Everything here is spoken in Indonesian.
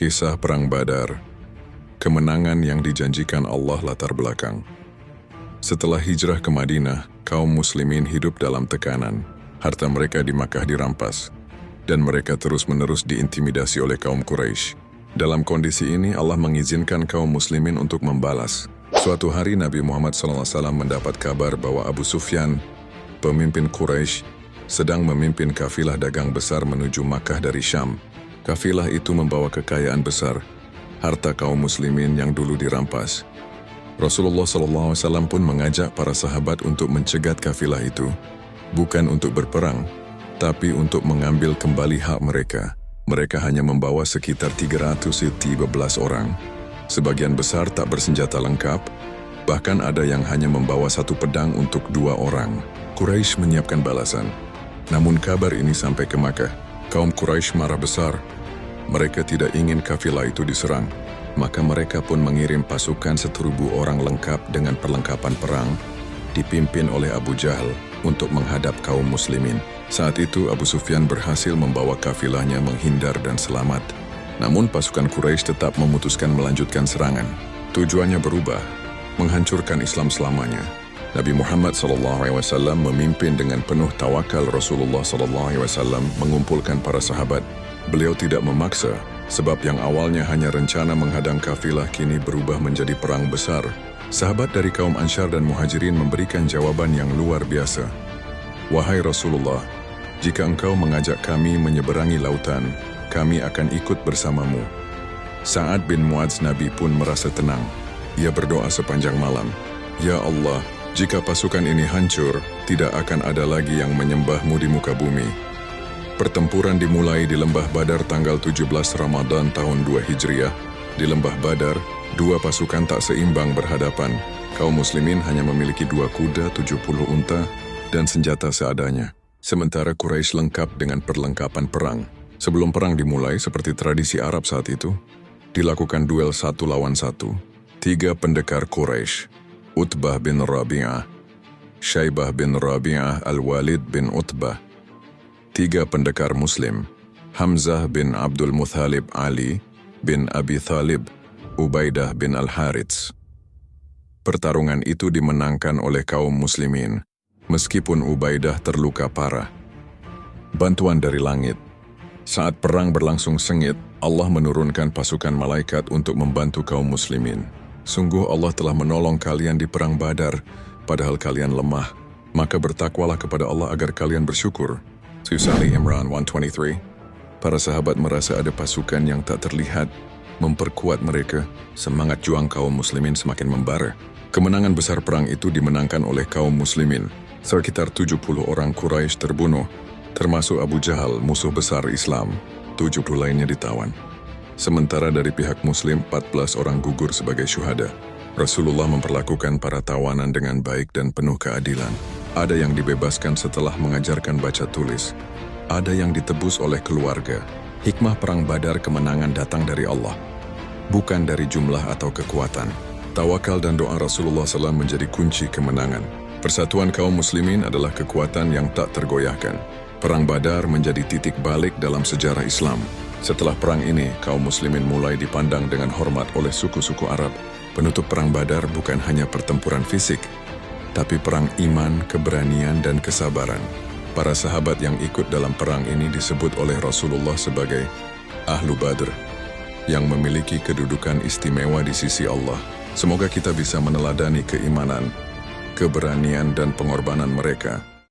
Kisah Perang Badar, kemenangan yang dijanjikan Allah latar belakang. Setelah hijrah ke Madinah, kaum muslimin hidup dalam tekanan. Harta mereka di Makkah dirampas, dan mereka terus-menerus diintimidasi oleh kaum Quraisy. Dalam kondisi ini, Allah mengizinkan kaum muslimin untuk membalas. Suatu hari Nabi Muhammad SAW mendapat kabar bahwa Abu Sufyan, pemimpin Quraisy, sedang memimpin kafilah dagang besar menuju Makkah dari Syam. Kafilah itu membawa kekayaan besar, harta kaum muslimin yang dulu dirampas. Rasulullah SAW pun mengajak para sahabat untuk mencegat kafilah itu, bukan untuk berperang, tapi untuk mengambil kembali hak mereka. Mereka hanya membawa sekitar 313 orang. Sebagian besar tak bersenjata lengkap, bahkan ada yang hanya membawa satu pedang untuk 2 orang. Quraisy menyiapkan balasan. Namun kabar ini sampai ke Makkah. Kaum Quraisy marah besar. Mereka tidak ingin kafilah itu diserang. Maka mereka pun mengirim pasukan 1.000 orang lengkap dengan perlengkapan perang, dipimpin oleh Abu Jahal untuk menghadap kaum muslimin. Saat itu Abu Sufyan berhasil membawa kafilahnya menghindar dan selamat. Namun pasukan Quraisy tetap memutuskan melanjutkan serangan. Tujuannya berubah, menghancurkan Islam selamanya. Nabi Muhammad SAW memimpin dengan penuh tawakal. Rasulullah SAW mengumpulkan para sahabat. Beliau tidak memaksa, sebab yang awalnya hanya rencana menghadang kafilah kini berubah menjadi perang besar. Sahabat dari kaum Ansyar dan Muhajirin memberikan jawaban yang luar biasa. Wahai Rasulullah, jika engkau mengajak kami menyeberangi lautan, kami akan ikut bersamamu. Sa'ad bin Mu'adz Nabi pun merasa tenang. Ia berdoa sepanjang malam, Ya Allah, jika pasukan ini hancur, tidak akan ada lagi yang menyembahmu di muka bumi. Pertempuran dimulai di Lembah Badar tanggal 17 Ramadan tahun 2 Hijriah. Di Lembah Badar, 2 pasukan tak seimbang berhadapan. Kaum muslimin hanya memiliki 2 kuda, 70 unta, dan senjata seadanya. Sementara Quraisy lengkap dengan perlengkapan perang. Sebelum perang dimulai, seperti tradisi Arab saat itu, dilakukan duel 1 lawan 1. 3 pendekar Quraisy, Utbah bin Rabi'ah, Syaibah bin Rabi'ah Al-Walid bin Utbah. 3 pendekar Muslim, Hamzah bin Abdul Muthalib Ali bin Abi Thalib, Ubaidah bin Al-Harits. Pertarungan itu dimenangkan oleh kaum muslimin, meskipun Ubaidah terluka parah. Bantuan dari langit. Saat perang berlangsung sengit, Allah menurunkan pasukan malaikat untuk membantu kaum muslimin. Sungguh Allah telah menolong kalian di perang Badar, padahal kalian lemah. Maka bertakwalah kepada Allah agar kalian bersyukur. Ali Imran 123. Para sahabat merasa ada pasukan yang tak terlihat, memperkuat mereka. Semangat juang kaum muslimin semakin membara. Kemenangan besar perang itu dimenangkan oleh kaum muslimin. Sekitar 70 orang Quraisy terbunuh, termasuk Abu Jahal, musuh besar Islam. 70 lainnya ditawan. Sementara dari pihak muslim, 14 orang gugur sebagai syuhada. Rasulullah memperlakukan para tawanan dengan baik dan penuh keadilan. Ada yang dibebaskan setelah mengajarkan baca tulis. Ada yang ditebus oleh keluarga. Hikmah perang Badar, kemenangan datang dari Allah, bukan dari jumlah atau kekuatan. Tawakal dan doa Rasulullah SAW menjadi kunci kemenangan. Persatuan kaum muslimin adalah kekuatan yang tak tergoyahkan. Perang Badar menjadi titik balik dalam sejarah Islam. Setelah perang ini, kaum muslimin mulai dipandang dengan hormat oleh suku-suku Arab. Penutup perang Badar bukan hanya pertempuran fisik, tapi perang iman, keberanian, dan kesabaran. Para sahabat yang ikut dalam perang ini disebut oleh Rasulullah sebagai Ahlu Badr, yang memiliki kedudukan istimewa di sisi Allah. Semoga kita bisa meneladani keimanan, keberanian, dan pengorbanan mereka.